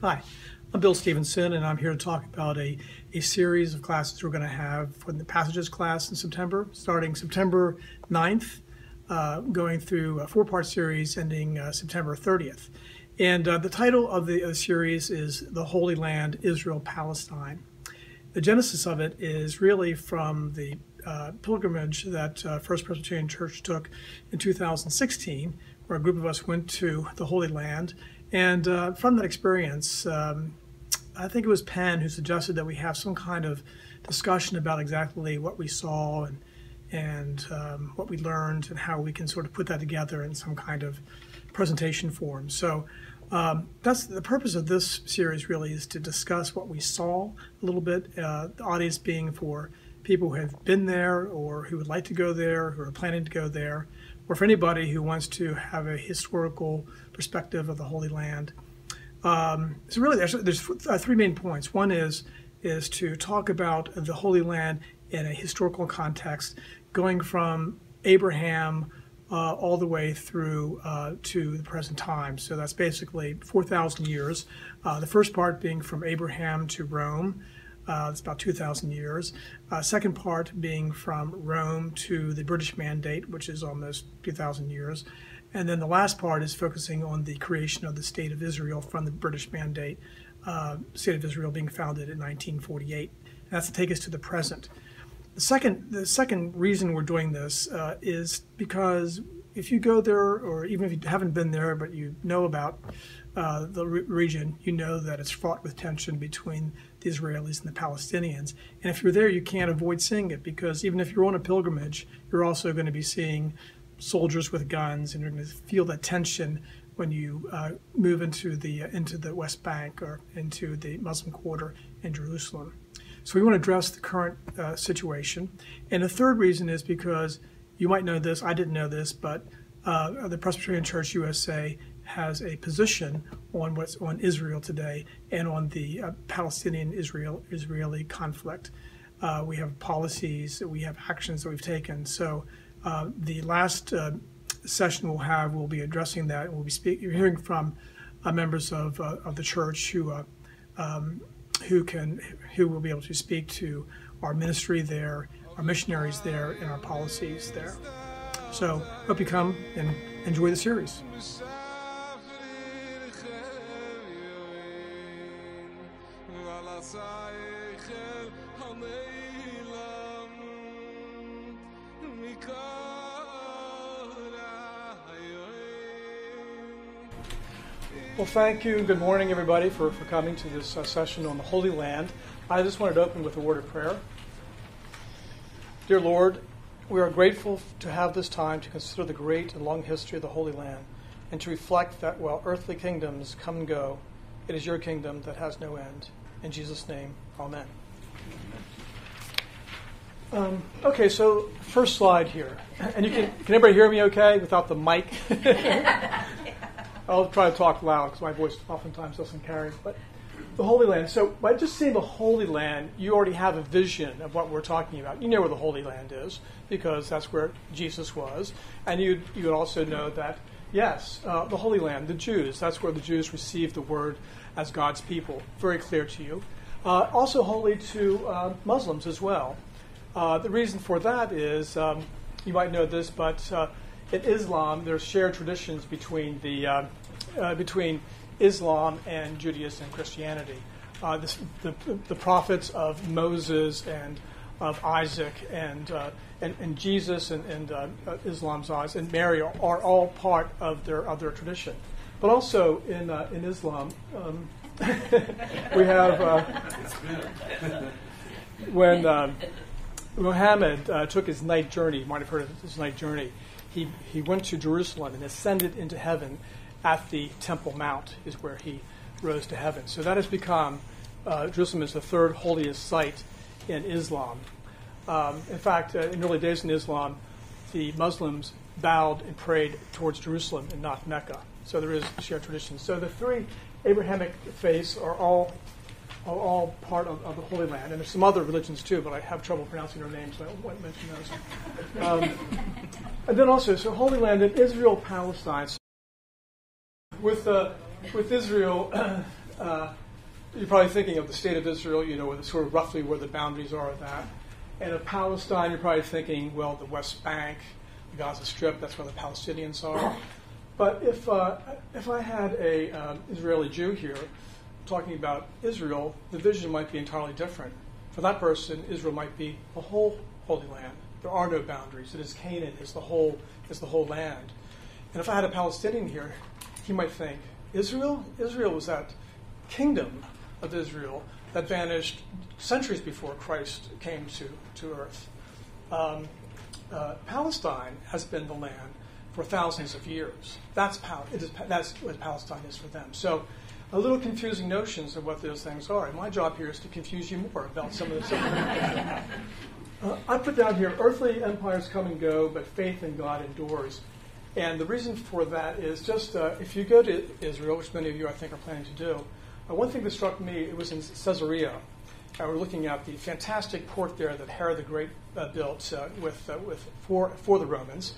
Hi, I'm Bill Stevenson, and I'm here to talk about a series of classes we're going to have for the Passages class in September, starting September 9th, going through a four-part series ending September 30th. And the title of the series is The Holy Land, Israel Palestine. The genesis of it is really from the pilgrimage that First Presbyterian Church took in 2016, where a group of us went to the Holy Land. And from that experience, I think it was Penn who suggested that we have some kind of discussion about exactly what we saw and what we learned and how we can sort of put that together in some kind of presentation form. So that's the purpose of this series, really, is to discuss what we saw a little bit, the audience being for people who have been there or who would like to go there, who are planning to go there, or for anybody who wants to have a historical perspective of the Holy Land. So really, there's three main points. One is to talk about the Holy Land in a historical context, going from Abraham all the way through to the present time. So that's basically 4,000 years. The first part being from Abraham to Rome. It's about 2,000 years. Second part being from Rome to the British Mandate, which is almost 2,000 years. And then the last part is focusing on the creation of the State of Israel from the British Mandate, State of Israel being founded in 1948. And that's to take us to the present. The second reason we're doing this is because if you go there, or even if you haven't been there, but you know about the region, you know that it's fraught with tension between the Israelis and the Palestinians. And if you're there, you can't avoid seeing it, because even if you're on a pilgrimage, you're also going to be seeing soldiers with guns, and you're going to feel that tension when you move into the West Bank or into the Muslim quarter in Jerusalem. So we want to address the current situation. And the third reason is because you might know this, I didn't know this, but the Presbyterian Church USA has a position on what's on Israel today and on the Palestinian-Israeli conflict. We have policies, we have actions that we've taken. So the last session we'll be addressing that, and we'll be hearing from members of the church who will be able to speak to our ministry there, our missionaries there, and our policies there. So hope you come and enjoy the series. Well, thank you. Good morning, everybody, for coming to this session on the Holy Land. I just wanted to open with a word of prayer. Dear Lord, we are grateful to have this time to consider the great and long history of the Holy Land and to reflect that while earthly kingdoms come and go, it is your kingdom that has no end. In Jesus' name, amen. Okay, so first slide here. And can everybody hear me okay without the mic? I'll try to talk loud because my voice oftentimes doesn't carry. But the Holy Land. So by just seeing the Holy Land, you already have a vision of what we're talking about. You know where the Holy Land is because that's where Jesus was. And you would also know that, yes, the Holy Land, the Jews, that's where the Jews received the word as God's people. Very clear to you. Also holy to Muslims as well. The reason for that is, you might know this, but in Islam, there's shared traditions between Islam and Judaism and Christianity. The prophets of Moses and of Isaac and Jesus and Islam's eyes and Mary are all part of their tradition. But also in Islam, we have when Muhammad took his night journey. You might have heard of his night journey. He went to Jerusalem and ascended into heaven at the Temple Mount is where he rose to heaven. So that has become, Jerusalem is the third holiest site in Islam. In fact, in early days in Islam, the Muslims bowed and prayed towards Jerusalem and not Mecca. So there is shared tradition. So the three Abrahamic faiths are all part of the Holy Land. And there's some other religions too, but I have trouble pronouncing their names, so I won't mention those. And then also, so Holy Land in Israel Palestine. With Israel, you're probably thinking of the state of Israel, sort of roughly where the boundaries are of that. And of Palestine, you're probably thinking, well, the West Bank, the Gaza Strip, that's where the Palestinians are. But if I had a Israeli Jew here talking about Israel, the vision might be entirely different. For that person, Israel might be the whole Holy Land. There are no boundaries. It is Canaan, is the whole land. And if I had a Palestinian here, he might think, Israel? Israel was that kingdom of Israel that vanished centuries before Christ came to earth. Palestine has been the land for thousands of years. That's what Palestine is for them. So a little confusing notions of what those things are. And my job here is to confuse you more about some of the I put down here, earthly empires come and go, but faith in God endures. And the reason for that is just if you go to Israel, which many of you I think are planning to do, one thing that struck me, it was in Caesarea. We're looking at the fantastic port there that Herod the Great built for the Romans.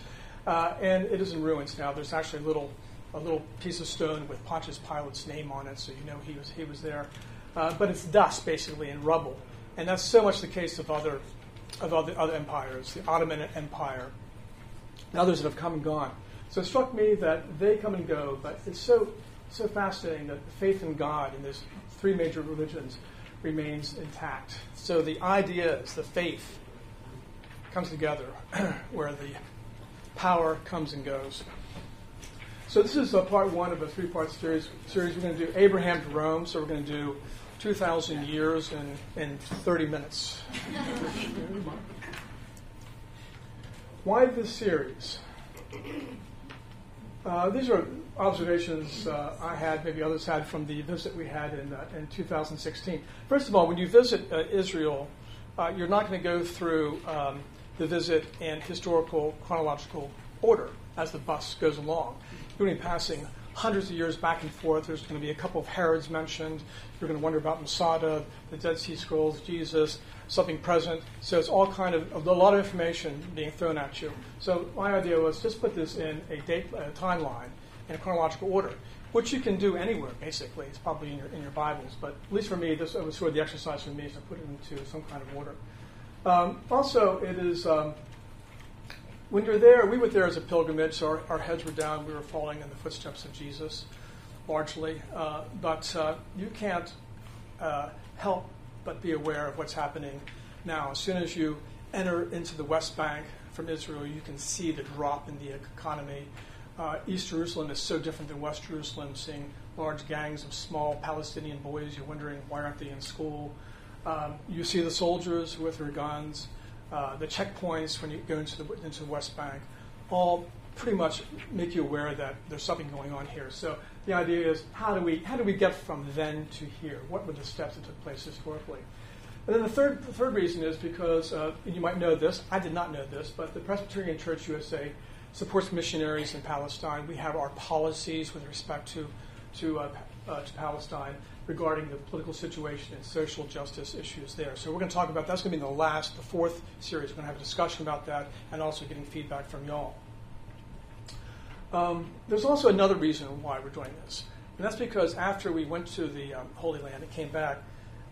And it is in ruins now. There's actually a little piece of stone with Pontius Pilate's name on it, so you know he was there. But it's dust, basically, and rubble. And that's so much the case of other empires, the Ottoman Empire, and others that have come and gone. So it struck me that they come and go, but it's so fascinating that the faith in God in these three major religions remains intact. So the ideas, the faith, comes together where the power comes and goes. So this is part one of a three-part series. We're going to do Abraham to Rome, so we're going to do 2,000 years in 30 minutes. Why this series? These are observations I had, maybe others had, from the visit we had in 2016. First of all, when you visit Israel, you're not going to go through the visit in historical, chronological order as the bus goes along. You're going to be passing hundreds of years back and forth. There's going to be a couple of Herods mentioned. You're going to wonder about Masada, the Dead Sea Scrolls, Jesus, something present. So it's all kind of a lot of information being thrown at you. So my idea was just put this in a timeline in a chronological order, which you can do anywhere, basically. It's probably in your Bibles. But at least for me, this was sort of the exercise for me is to put it into some kind of order. Also, it is... when you're there, we went there as a pilgrimage, so our heads were down. We were following in the footsteps of Jesus, largely. But you can't help but be aware of what's happening now. As soon as you enter into the West Bank from Israel, you can see the drop in the economy. East Jerusalem is so different than West Jerusalem, seeing large gangs of small Palestinian boys. You're wondering, why aren't they in school? You see the soldiers with their guns. The checkpoints when you go into the West Bank, all pretty much make you aware that there's something going on here. So the idea is, how do we get from then to here? What were the steps that took place historically? And then the third reason is because you might know this. I did not know this, but the Presbyterian Church USA supports missionaries in Palestine. We have our policies with respect to Palestine regarding the political situation and social justice issues there. So we're going to talk about, that's going to be the fourth series. We're going to have a discussion about that and also getting feedback from y'all. There's also another reason why we're doing this. And that's because after we went to the Holy Land and came back,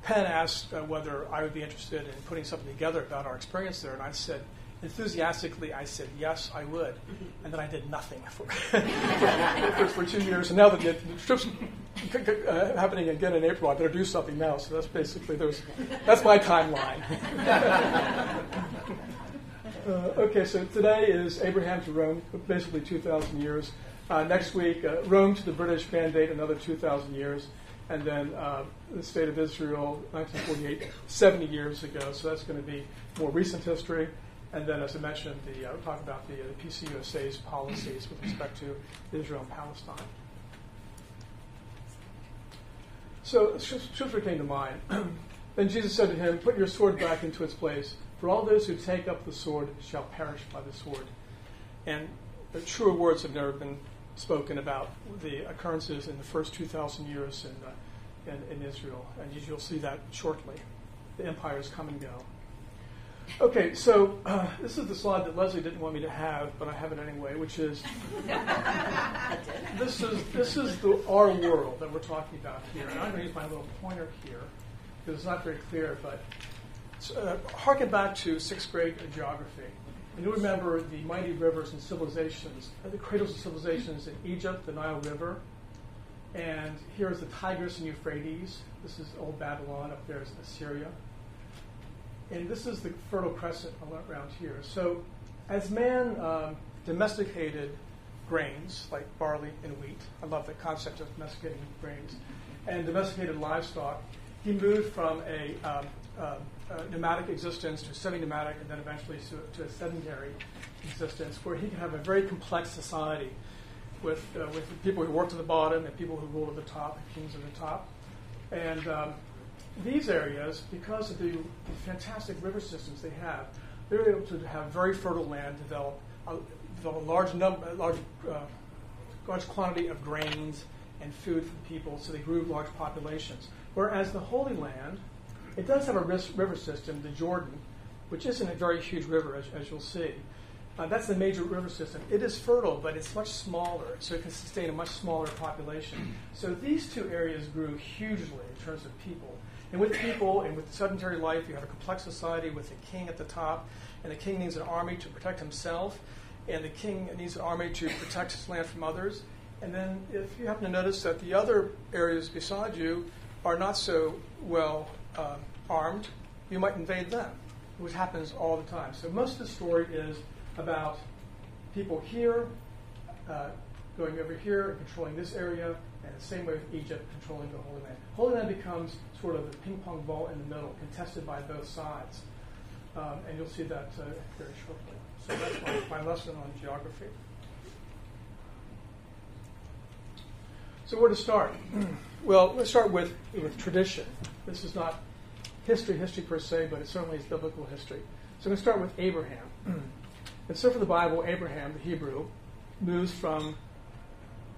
Penn asked whether I would be interested in putting something together about our experience there. And I said, enthusiastically, yes, I would. And then I did nothing for 2 years. And now that the trip's happening again in April, I better do something now. So that's basically, that's my timeline. Okay, so today is Abraham to Rome, basically 2,000 years. Next week, Rome to the British Mandate, another 2,000 years. And then the State of Israel, 1948, 70 years ago. So that's going to be more recent history. And then, as I mentioned, we'll talk about the PCUSA's policies with respect to Israel and Palestine. So scripture came to mind. Then Jesus said to him, "Put your sword back into its place, for all those who take up the sword shall perish by the sword." And the truer words have never been spoken about the occurrences in the first 2,000 years in Israel. And you'll see that shortly. The empires come and go. Okay, so this is the slide that Leslie didn't want me to have, but I have it anyway, which is this is our world that we're talking about here. And I'm going to use my little pointer here because it's not very clear, but harken back to 6th grade geography. And you'll remember the mighty rivers and civilizations, the cradles of civilizations in Egypt, the Nile River. And here's the Tigris and Euphrates. This is old Babylon. Up there is Assyria. And this is the Fertile Crescent around here. So as man domesticated grains like barley and wheat, I love the concept of domesticating grains, and domesticated livestock, he moved from a nomadic existence to semi-nomadic and then eventually to a sedentary existence where he can have a very complex society with people who worked at the bottom and people who ruled at the top and kings at the top. And these areas, because of the fantastic river systems they have, they're able to have very fertile land, develop a large quantity of grains and food for the people, so they grew large populations. Whereas the Holy Land, it does have a river system, the Jordan, which isn't a very huge river, as you'll see. That's the major river system. It is fertile, but it's much smaller, so it can sustain a much smaller population. So these two areas grew hugely in terms of people. And with people and with sedentary life, you have a complex society with a king at the top, and the king needs an army to protect himself, and the king needs an army to protect his land from others. And then if you happen to notice that the other areas beside you are not so well armed, you might invade them, which happens all the time. So most of the story is about people here going over here and controlling this area, and the same way with Egypt controlling the Holy Land. Holy Land becomes sort of the ping-pong ball in the middle, contested by both sides. And you'll see that very shortly. So that's my lesson on geography. So where to start? Well, let's start with tradition. This is not history per se, but it certainly is biblical history. So I'm going to start with Abraham. And so for the Bible, Abraham, the Hebrew, moves from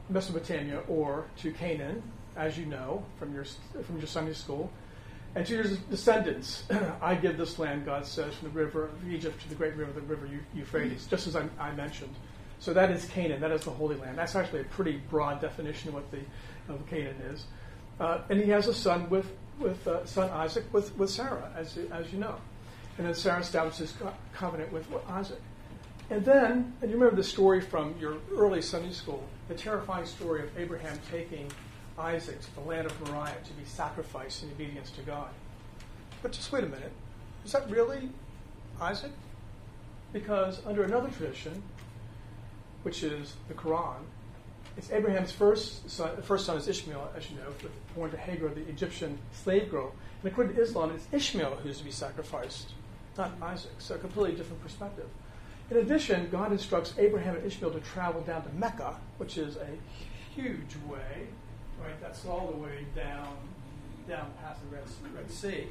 Mesopotamia or to Canaan, as you know from your Sunday school, and to your descendants. I give this land, God says, from the river of Egypt to the great river, the river Euphrates, just as I mentioned. So that is Canaan. That is the Holy Land. That's actually a pretty broad definition of what Canaan is. And he has a son with son Isaac with Sarah, as you know. And then Sarah establishes covenant with Isaac. And then, and you remember the story from your early Sunday school, the terrifying story of Abraham taking Isaac to the land of Moriah to be sacrificed in obedience to God. But just wait a minute. Is that really Isaac? Because under another tradition, which is the Quran, it's Abraham's first son. The first son is Ishmael, as you know, born to Hagar, the Egyptian slave girl. And according to Islam, it's Ishmael who's to be sacrificed, not Isaac. So a completely different perspective. In addition, God instructs Abraham and Ishmael to travel down to Mecca, which is a huge way, right? That's all the way down past the Red Sea.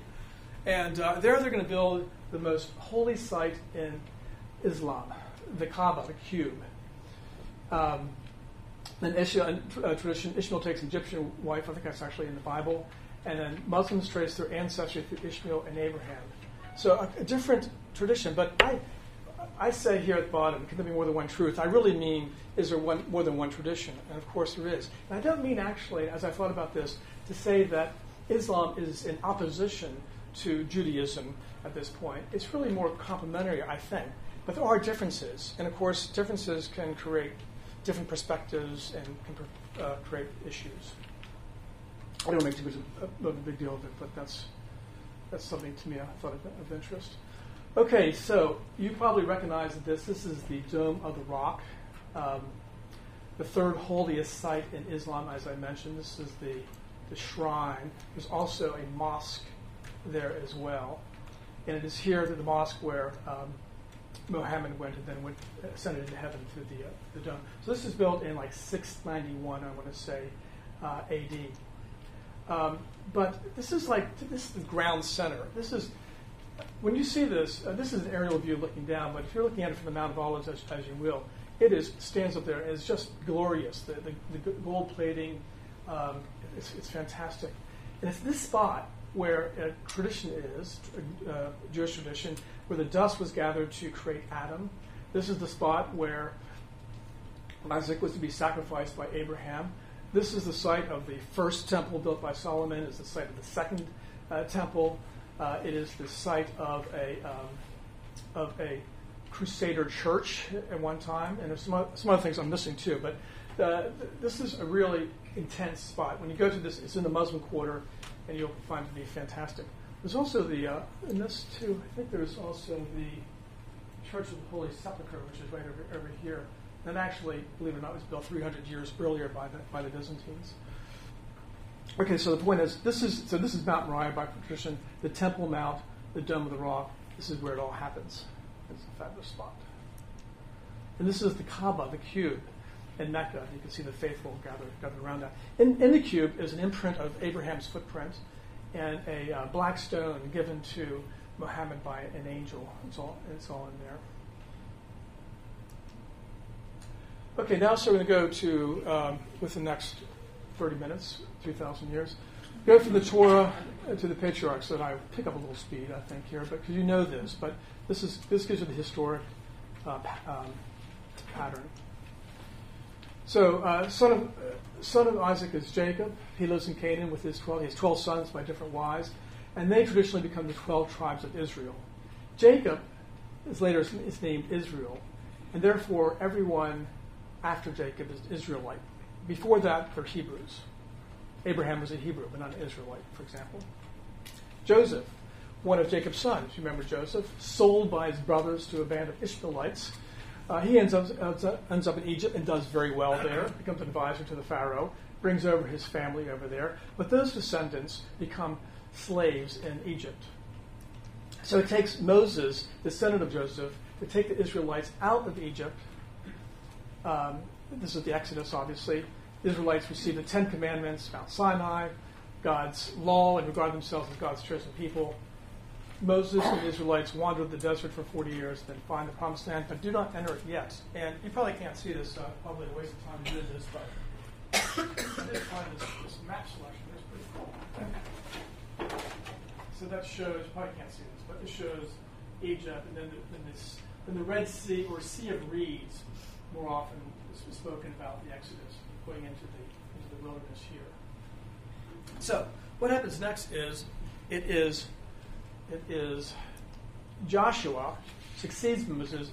And there they're going to build the most holy site in Islam, the Kaaba, the cube. Then tradition, Ishmael takes an Egyptian wife. I think that's actually in the Bible. And then Muslims trace their ancestry through Ishmael and Abraham. So a different tradition. But I say here at the bottom, can there be more than one truth? I really mean, is there more than one tradition? And of course there is. And I don't mean actually, as I thought about this, to say that Islam is in opposition to Judaism at this point. It's really more complementary, I think. But there are differences. And of course, differences can create different perspectives and can create issues. I don't make too much of a big deal of it, but that's something to me I thought of interest. Okay, so you probably recognize that this is the Dome of the Rock, the third holiest site in Islam, as I mentioned. This is the shrine. There's also a mosque there as well. And it is here that the mosque where Muhammad went and then ascended into heaven through the dome. So this is built in like 691, I want to say, AD. But this is the ground center. When you see this, this is an aerial view looking down, but if you're looking at it from the Mount of Olives, as you will, stands up there, and it's just glorious. The gold plating, it's fantastic. And it's this spot where a tradition is, Jewish tradition, where the dust was gathered to create Adam. This is the spot where Isaac was to be sacrificed by Abraham. This is the site of the first temple built by Solomon. It's the site of the second temple. It is the site of a Crusader church at one time, and there's some other things I'm missing too. But this is a really intense spot. When you go to this, it's in the Muslim Quarter, and you'll find it to be fantastic. There's also in this too, I think there's also the Church of the Holy Sepulchre, which is right over here. And actually, believe it or not, was built 300 years earlier by the Byzantines. Okay, so the point is, this is Mount Moriah by tradition, the Temple Mount, the Dome of the Rock. This is where it all happens. It's a fabulous spot. And this is the Kaaba, the cube, in Mecca. You can see the faithful gathered around that. In the cube is an imprint of Abraham's footprint and a black stone given to Muhammad by an angel. It's all in there. Okay, now so we're going to go to, with the next 30 minutes, 2,000 years, go from the Torah to the patriarchs. So that I pick up a little speed, I think, here, but because you know this, but this gives you the historic pattern. So, son of Isaac is Jacob. He lives in Canaan with his 12. He has 12 sons by different wives, and they traditionally become the 12 tribes of Israel. Jacob is named Israel, and therefore everyone after Jacob is Israelite. Before that, they're Hebrews. Abraham was a Hebrew, but not an Israelite, for example. Joseph, one of Jacob's sons, you remember Joseph, sold by his brothers to a band of Ishmaelites. He ends up in Egypt and does very well there, becomes an advisor to the Pharaoh, brings over his family over there. But those descendants become slaves in Egypt. So it takes Moses, descendant of Joseph, to take the Israelites out of Egypt. This is the Exodus, obviously. The Israelites receive the Ten Commandments, Mount Sinai, God's law, and regard themselves as God's chosen people. Moses and the Israelites wander the desert for 40 years, then find the Promised Land, but do not enter it yet. And you probably can't see this, probably a waste of time to do this, but I did find this map selection. It's pretty cool. So that shows, you probably can't see this, but it shows Egypt, and then the Red Sea, or Sea of Reeds, more often is spoken about the Exodus, going into the wilderness here. So what happens next is it is Joshua succeeds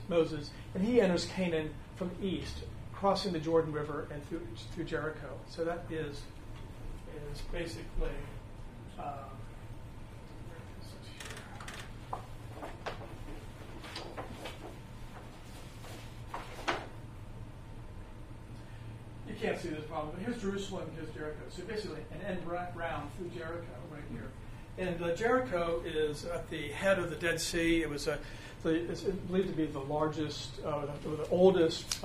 Moses, and he enters Canaan from east, crossing the Jordan River and through Jericho. So that is basically you can't see this problem, but here's Jerusalem, here's Jericho. So basically an end round through Jericho right here. And Jericho is at the head of the Dead Sea. It's believed to be the largest, the oldest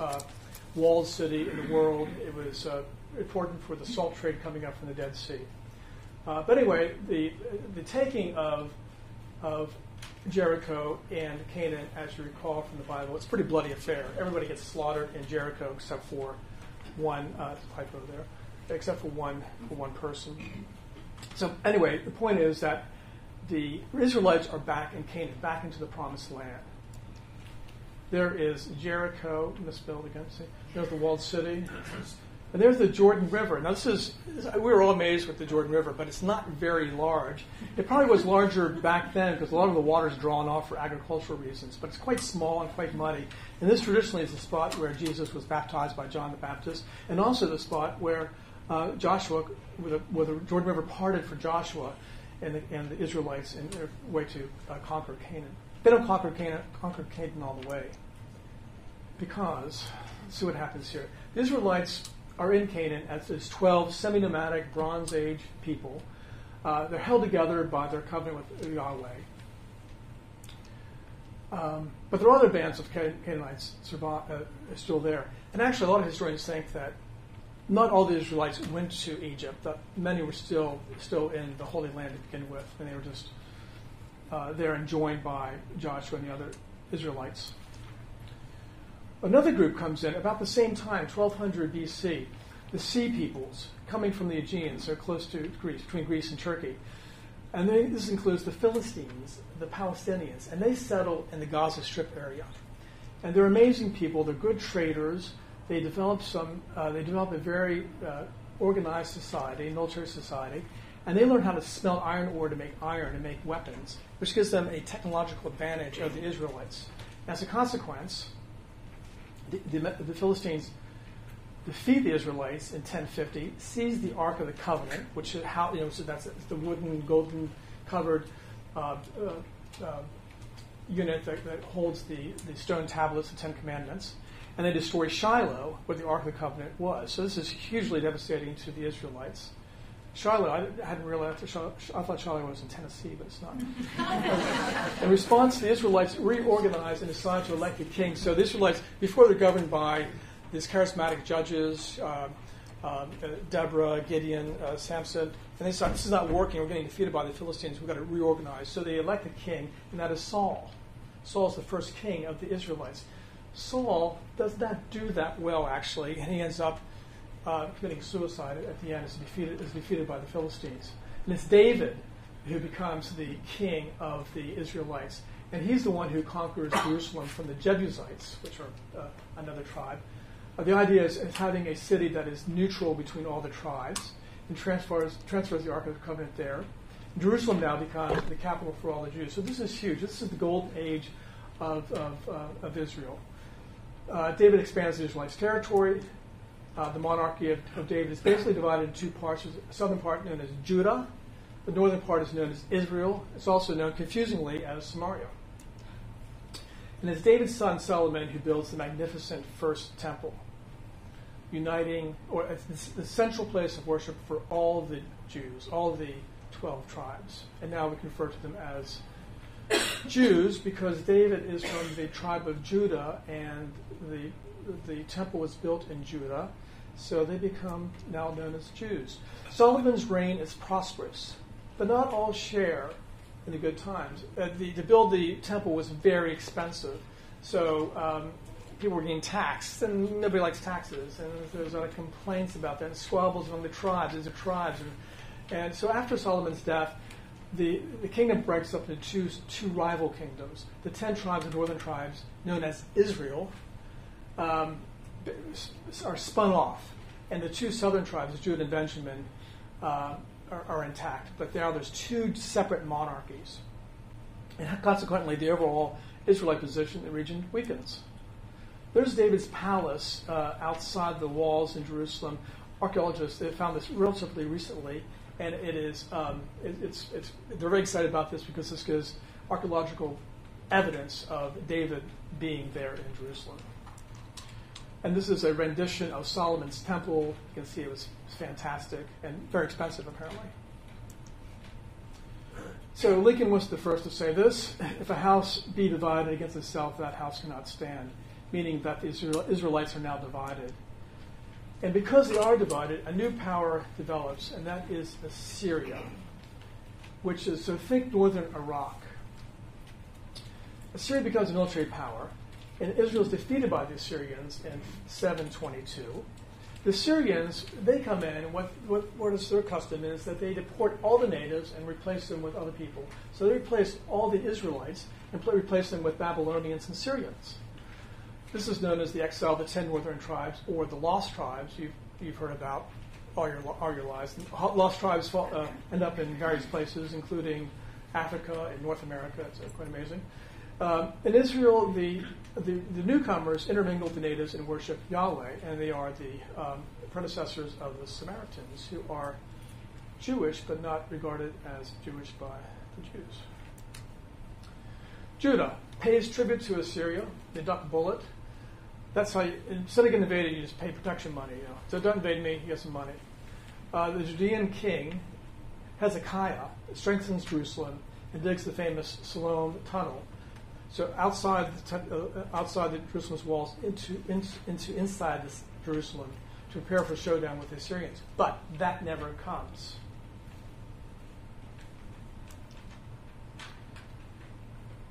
walled city in the world. It was important for the salt trade coming up from the Dead Sea. But anyway, the taking of Jericho and Canaan, as you recall from the Bible, it's a pretty bloody affair. Everybody gets slaughtered in Jericho except for one typo there, except for one person. So anyway, the point is that the Israelites are back in Canaan, back into the Promised Land. There is Jericho, misspelled again. See, there's the walled city, and there's the Jordan River. Now we were all amazed with the Jordan River, but it's not very large. It probably was larger back then because a lot of the water is drawn off for agricultural reasons, but it's quite small and quite muddy. And this traditionally is the spot where Jesus was baptized by John the Baptist, and also the spot where Joshua, where the Jordan River parted for Joshua and the Israelites in their way to conquer Canaan. They don't conquer Canaan all the way because, let's see what happens here. The Israelites are in Canaan as these 12 semi-nomadic Bronze Age people. They're held together by their covenant with Yahweh. But there are other bands of Canaanites still there. And actually, a lot of historians think that not all the Israelites went to Egypt, but many were still in the Holy Land to begin with, and they were just there and joined by Joshua and the other Israelites. Another group comes in about the same time, 1200 BC, the Sea Peoples, coming from the Aegean, so close to Greece, between Greece and Turkey. And this includes the Philistines, the Palestinians, and they settle in the Gaza Strip area. And they're amazing people. They're good traders. They develop a very organized society, military society, and they learn how to smelt iron ore to make iron and make weapons, which gives them a technological advantage over the Israelites. As a consequence, the Philistines defeat the Israelites in 1050, seize the Ark of the Covenant, which is so that's the wooden, golden covered unit that holds the stone tablets, the Ten Commandments, and they destroy Shiloh, where the Ark of the Covenant was. So this is hugely devastating to the Israelites. Shiloh, I hadn't realized, I thought Shiloh was in Tennessee, but it's not. In response, the Israelites reorganized and decided to elect a king. So the Israelites, before they're governed by these charismatic judges, Deborah, Gideon, Samson, and they decided, this is not working, we're getting defeated by the Philistines, we've got to reorganize. So they elect a king, and that is Saul. Saul is the first king of the Israelites. Saul does not do that well, actually, and he ends up committing suicide at the end, is defeated by the Philistines. And it's David who becomes the king of the Israelites. And he's the one who conquers Jerusalem from the Jebusites, which are another tribe. The idea is having a city that is neutral between all the tribes and transfers the Ark of the Covenant there. Jerusalem now becomes the capital for all the Jews. So this is huge. This is the golden age of Israel. David expands the Israelites' territory. The monarchy of David is basically divided into two parts. There's the southern part known as Judah. The northern part is known as Israel. It's also known confusingly as Samaria. And it's David's son Solomon who builds the magnificent first temple, uniting, or it's the central place of worship for all the Jews, all of the 12 tribes. And now we can refer to them as Jews because David is from the tribe of Judah, and the temple was built in Judah, so they become now known as Jews. Solomon's reign is prosperous, but not all share in the good times. To build the temple was very expensive, so people were getting taxed, and nobody likes taxes, and there's a lot of complaints about that, and squabbles among the tribes. There's the tribes, and so after Solomon's death, the kingdom breaks up into two rival kingdoms. The 10 tribes, the northern tribes, known as Israel, are spun off, and the two southern tribes, Judah and Benjamin, are intact. But now there's two separate monarchies, and consequently, the overall Israelite position in the region weakens. There's David's palace outside the walls in Jerusalem. Archaeologists they found this relatively recently, and it is they're very excited about this because this gives archaeological evidence of David being there in Jerusalem. And this is a rendition of Solomon's temple. You can see it was fantastic and very expensive, apparently. So Lincoln was the first to say this: if a house be divided against itself, that house cannot stand, meaning that the Israelites are now divided. And because they are divided, a new power develops, and that is Assyria, which is, so think northern Iraq. Assyria becomes a military power, and Israel is defeated by the Assyrians in 722. The Assyrians, they come in, and what is their custom is that they deport all the natives and replace them with other people. So they replace all the Israelites and replace them with Babylonians and Syrians. This is known as the exile of the 10 northern tribes, or the lost tribes you've heard about all your lives. Lost tribes end up in various places, including Africa and North America. It's quite amazing. In Israel, the newcomers intermingle with the natives and worship Yahweh, and they are the predecessors of the Samaritans, who are Jewish but not regarded as Jewish by the Jews. Judah pays tribute to Assyria. They duck a bullet. That's how instead of getting invaded, you just pay protection money. So don't invade me, you get some money. The Judean king, Hezekiah, strengthens Jerusalem and digs the famous Siloam tunnel. So outside the Jerusalem's walls into inside this Jerusalem to prepare for showdown with the Assyrians. But that never comes.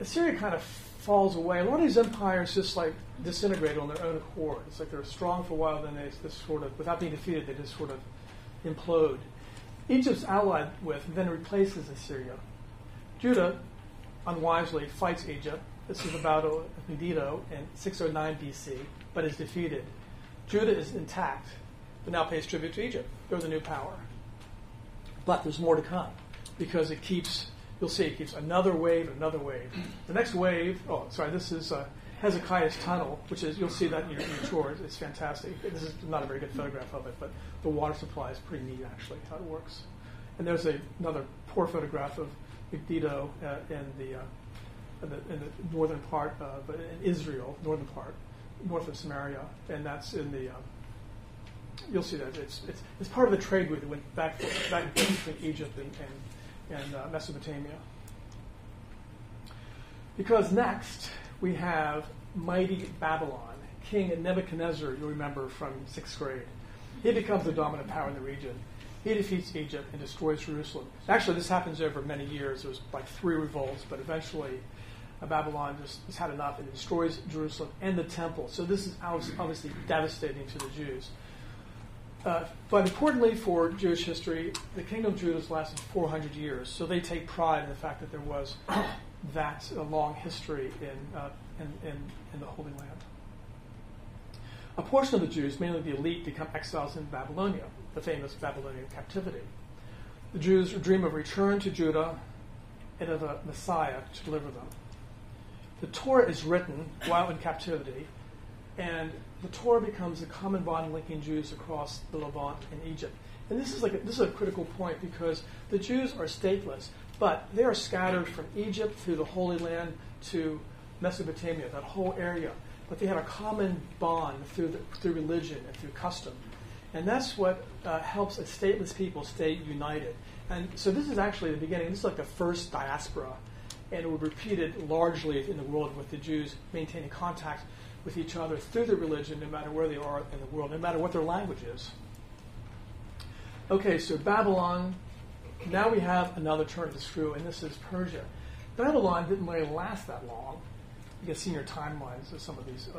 Assyria kind of falls away. A lot of these empires just like disintegrate on their own accord. It's like they're strong for a while, then they just sort of, without being defeated, they just sort of implode. Egypt's allied with and then replaces Assyria. Judah unwisely fights Egypt. This is the Battle of Megiddo in 609 BC, but is defeated. Judah is intact, but now pays tribute to Egypt. They're the new power. But there's more to come, because it keeps, you'll see, it keeps another wave. The next wave, this is Hezekiah's tunnel, which is, you'll see that in your tour. It's fantastic. This is not a very good photograph of it, but the water supply is pretty neat, actually, how it works. And there's another poor photograph of Megiddo in the northern part, but in Israel, northern part, north of Samaria, and that's in the. You'll see that it's part of the trade route that went back between Egypt and Mesopotamia. Because next we have mighty Babylon, King Nebuchadnezzar. You'll remember from 6th grade. He becomes the dominant power in the region. He defeats Egypt and destroys Jerusalem. Actually, this happens over many years. There was like 3 revolts, but eventually Babylon just has had enough and it destroys Jerusalem and the temple. So this is obviously devastating to the Jews. But importantly for Jewish history, the kingdom of Judah has lasted 400 years. So they take pride in the fact that there was that long history in the Holy Land. A portion of the Jews, mainly the elite, become exiles in Babylonia, the famous Babylonian captivity. The Jews dream of return to Judah and of a Messiah to deliver them. The Torah is written while in captivity, and the Torah becomes the common bond linking Jews across the Levant and Egypt. And this is a critical point, because the Jews are stateless, but they are scattered from Egypt through the Holy Land to Mesopotamia, that whole area. But they have a common bond through religion and through custom. And that's what helps a stateless people stay united. And so this is actually the beginning. This is like the first diaspora. And it would be repeated largely in the world, with the Jews maintaining contact with each other through their religion, no matter where they are in the world, no matter what their language is. Okay, so Babylon. Now we have another turn of the screw, and this is Persia. Babylon didn't really last that long. You can see in your timelines of some of these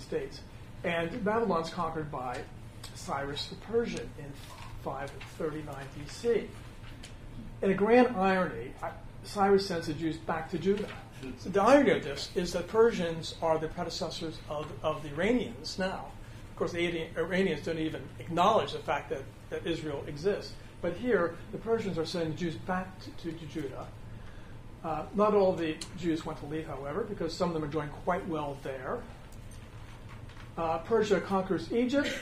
dates. And Babylon's conquered by Cyrus the Persian in 539 BC. In a grand irony, Cyrus sends the Jews back to Judah. So the irony of this is that Persians are the predecessors of the Iranians now. Of course, the Iranians don't even acknowledge the fact that Israel exists. But here, the Persians are sending the Jews back to Judah. Not all the Jews want to leave, however, because some of them are doing quite well there. Persia conquers Egypt.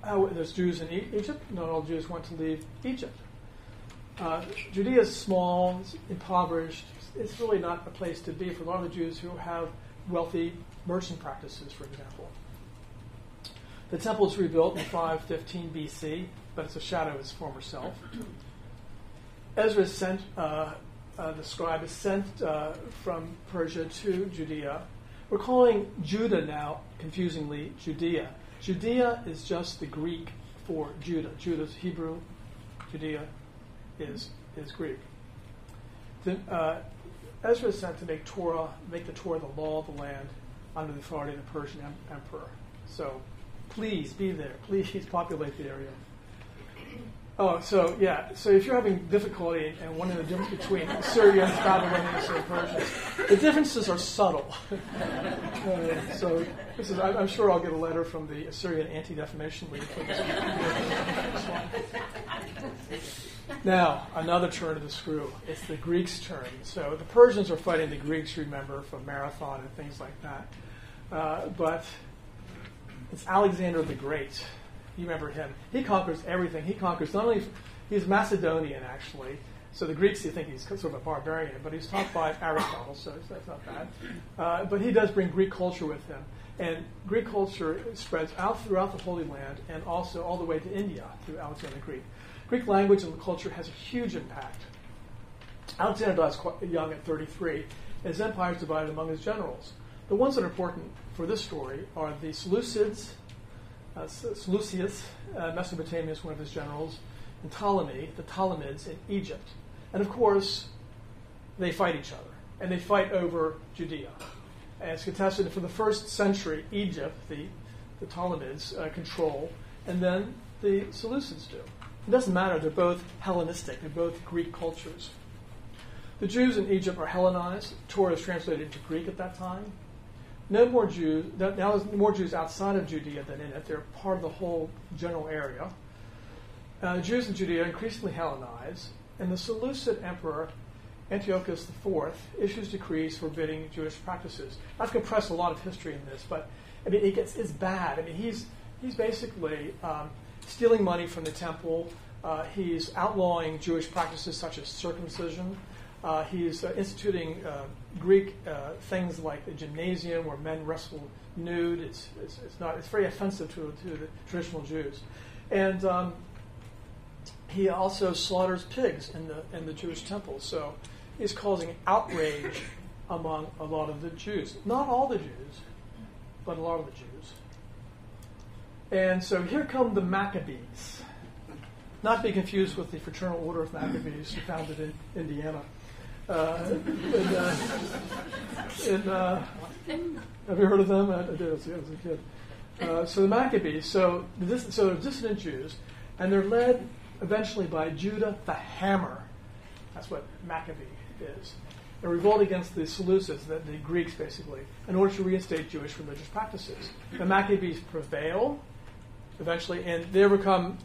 There's Jews in Egypt. Not all Jews want to leave Egypt. Judea is small, it's impoverished. It's really not a place to be for a lot of the Jews who have wealthy merchant practices, for example. The temple is rebuilt in 515 BC, but it's a shadow of its former self. Ezra is sent, the scribe is sent from Persia to Judea. We're calling Judah now, confusingly, Judea. Judea is just the Greek for Judah. Judah's Hebrew, Judea is Greek. Ezra is sent to make the Torah the law of the land under the authority of the Persian emperor. So please be there. Please populate the area. Oh, so if you're having difficulty and wondering the difference between Assyrians, Babylonians, and Persians, the differences are subtle. So this is, I'm sure I'll get a letter from the Assyrian Anti-Defamation League for this one. Now, another turn of the screw. It's the Greeks' turn. So the Persians are fighting the Greeks, remember, from Marathon and things like that. But it's Alexander the Great. You remember him. He conquers everything. He conquers not only, he's Macedonian, actually. So the Greeks, you think he's sort of a barbarian, but he's taught by Aristotle, so that's not bad. But he does bring Greek culture with him. And Greek culture spreads out throughout the Holy Land and also all the way to India through Alexander the Great. Greek language and culture has a huge impact. Alexander dies quite young at 33, and his empire is divided among his generals. The ones that are important for this story are the Seleucids. Seleucus, Mesopotamia is one of his generals, and Ptolemy, the Ptolemies in Egypt. And of course, they fight each other, and they fight over Judea. And it's contested for the first century, Egypt, the Ptolemies control, and then the Seleucids do. It doesn't matter. They're both Hellenistic. They're both Greek cultures. The Jews in Egypt are Hellenized. Torah is translated into Greek at that time. No more Jews. Now there's more Jews outside of Judea than in it. They're part of the whole general area. The Jews in Judea are increasingly Hellenized, and the Seleucid emperor Antiochus IV issues decrees forbidding Jewish practices. I've compressed a lot of history in this, but I mean it's bad. I mean he's basically stealing money from the temple. He's outlawing Jewish practices such as circumcision. He's instituting Greek things like the gymnasium where men wrestle nude. It's very offensive to the traditional Jews, and he also slaughters pigs in the Jewish temple. So he's causing outrage among a lot of the Jews. Not all the Jews, but a lot of the Jews. And so here come the Maccabees. Not to be confused with the Fraternal Order of Maccabees, founded in Indiana. Have you heard of them? I did as a kid. So the Maccabees, so they're dissident Jews, and they're led eventually by Judah the Hammer. That's what Maccabee is. They revolt against the Seleucids, the Greeks basically, in order to reinstate Jewish religious practices. The Maccabees prevail eventually, and they overcome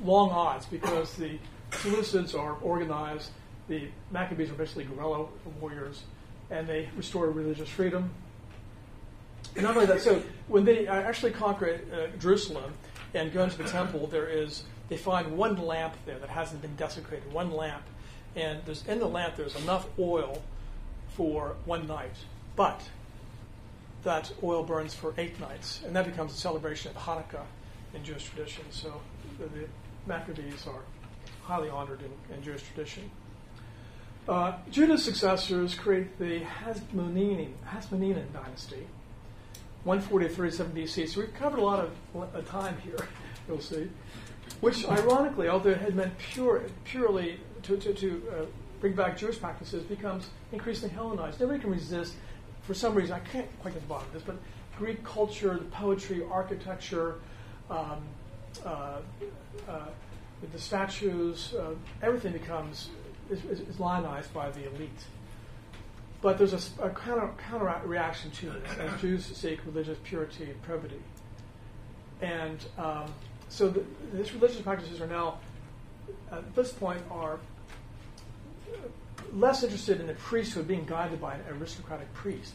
long odds because the Seleucids are organized. The Maccabees are basically guerrilla warriors, and they restore religious freedom. And not only that, so when they actually conquer Jerusalem and go into the temple, they find one lamp there that hasn't been desecrated, one lamp. And in the lamp there's enough oil for one night. But that oil burns for 8 nights, and that becomes a celebration of Hanukkah in Jewish tradition. So the Maccabees are highly honored in Jewish tradition. Judah's successors create the Hasmonean dynasty, 140 to 37 BC. So we've covered a lot of time here, you'll see, which ironically, although it had meant purely to bring back Jewish practices, becomes increasingly Hellenized. Nobody can resist, for some reason, I can't quite get the bottom of this, but Greek culture, the poetry, architecture, the statues, everything is lionized by the elite. But there's a counter reaction to this, as Jews seek religious purity and probity. And so these religious practices are now, at this point, are less interested in the priesthood being guided by an aristocratic priest.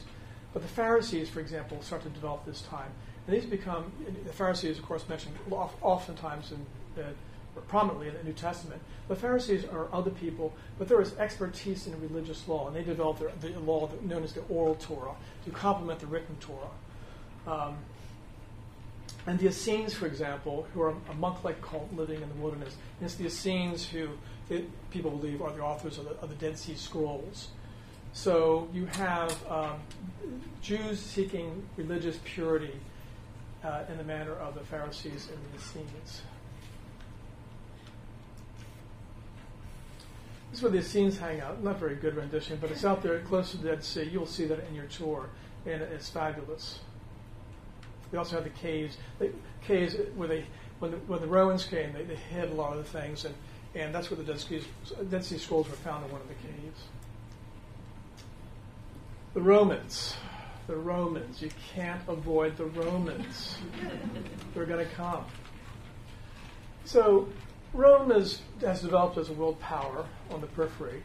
But the Pharisees, for example, start to develop this time. And these become, the Pharisees, of course, mentioned oftentimes or prominently in the New Testament. The Pharisees are other people, but there is expertise in religious law, and they developed the law known as the oral Torah to complement the written Torah. And the Essenes, for example, who are a monk-like cult living in the wilderness, and it's the Essenes who people believe are the authors of the Dead Sea Scrolls. So you have Jews seeking religious purity in the manner of the Pharisees and the Essenes. This is where the Essenes hang out. Not very good rendition, but it's out there close to the Dead Sea. You'll see that in your tour, and it's fabulous. We also have the caves. The caves where when the Romans came, they hid a lot of the things, and that's where the Dead Sea Scrolls were found in one of the caves. The Romans. You can't avoid the Romans. They're going to come. So Rome has developed as a world power on the periphery.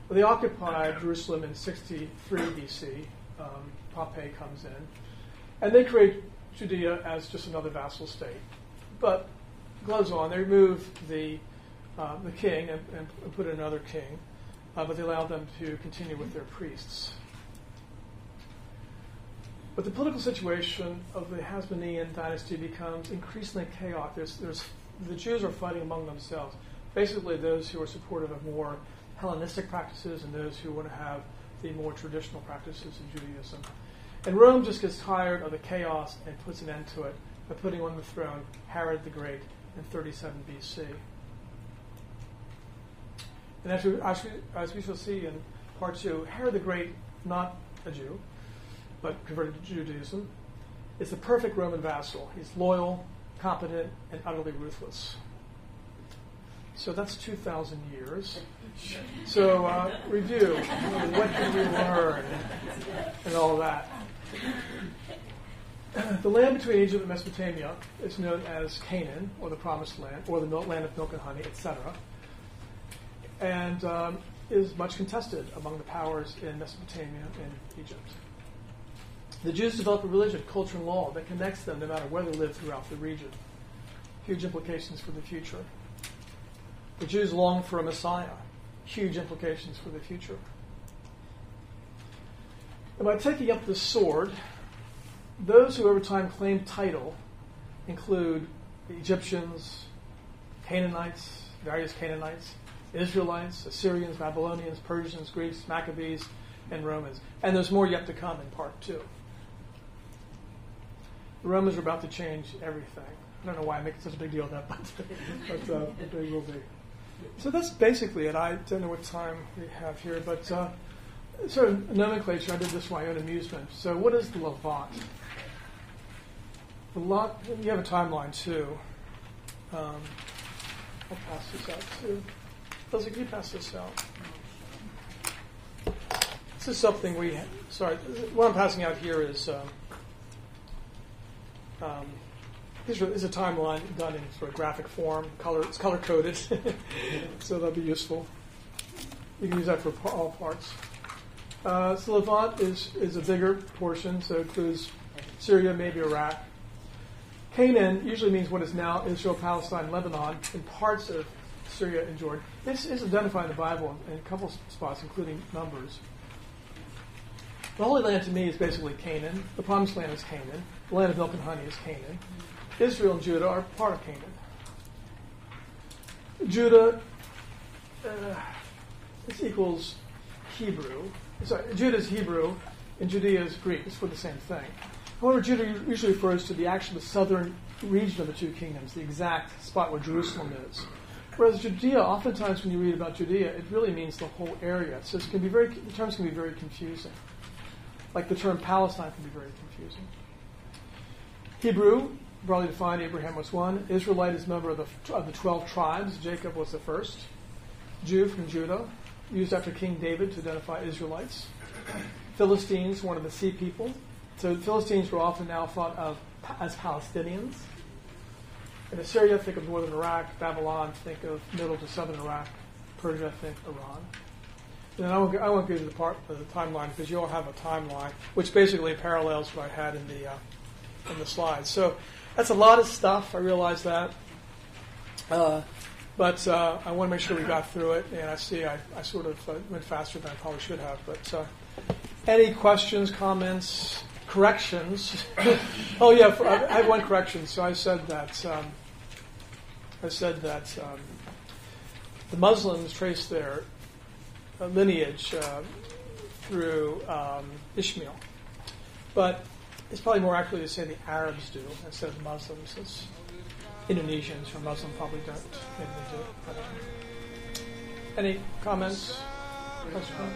Well, they occupied Jerusalem in 63 BC. Pompey comes in. And they create Judea as just another vassal state. But it goes on. They remove the king and put in another king. But they allow them to continue with their priests. But the political situation of the Hasmonean dynasty becomes increasingly chaotic. The Jews are fighting among themselves. Basically, those who are supportive of more Hellenistic practices and those who want to have the more traditional practices in Judaism. And Rome just gets tired of the chaos and puts an end to it by putting on the throne Herod the Great in 37 BC. And as we shall see in part 2, Herod the Great, not a Jew, but converted to Judaism, is the perfect Roman vassal. He's loyal, competent, and utterly ruthless. So that's 2,000 years. So review. What did we learn? And all that. The land between Egypt and Mesopotamia is known as Canaan, or the Promised Land, or the land of milk and honey, etc., and is much contested among the powers in Mesopotamia and Egypt. The Jews developed a religion, culture, and law that connects them no matter where they live throughout the region. Huge implications for the future. The Jews long for a Messiah. Huge implications for the future. And by taking up the sword, those who over time claim title include the Egyptians, Canaanites, various Canaanites, Israelites, Assyrians, Babylonians, Persians, Greeks, Maccabees, and Romans. And there's more yet to come in part 2. The Romans are about to change everything. I don't know why I make such a big deal of that, but they will be. So that's basically it. I don't know what time we have here, but sort of nomenclature, I did this for my own amusement. So what is the Levant? You have a timeline too. I'll pass this out too. Leslie, can you pass this out? This is something what I'm passing out here is this is a timeline done in sort of graphic form. It's color coded, so that'll be useful. You can use that for all parts. So Levant is a bigger portion, so it includes Syria, maybe Iraq. Canaan usually means what is now Israel, Palestine, Lebanon, and parts of Syria and Jordan. This is identified in the Bible in a couple spots, including Numbers. The Holy Land to me is basically Canaan. The Promised Land is Canaan. The land of milk and honey is Canaan. Israel and Judah are part of Canaan. Judah, this equals Hebrew. Sorry, Judah is Hebrew, and Judea is Greek. It's for the same thing. However, Judah usually refers to the southern region of the two kingdoms, the exact spot where Jerusalem is. Whereas Judea, oftentimes when you read about Judea, it really means the whole area. So the terms can be very confusing. Like the term Palestine can be very confusing. Hebrew, broadly defined, Abraham was one. Israelite is a member of the 12 tribes. Jacob was the first. Jew from Judah, used after King David to identify Israelites. Philistines, one of the sea people. So Philistines were often now thought of as Palestinians. In Assyria, think of northern Iraq. Babylon, think of middle to southern Iraq. Persia, think Iran. And I won't go to the timeline because you all have a timeline, which basically parallels what I had in the slides. So that's a lot of stuff. I realize that, but I want to make sure we got through it. And I see I sort of went faster than I probably should have. But any questions, comments, corrections? Oh yeah, I have one correction. So I said that the Muslims trace their lineage through Ishmael, but it's probably more accurate to say the Arabs do instead of the Muslims, since Indonesians or Muslim probably don't. Maybe they do. I don't know. Any comments? Questions?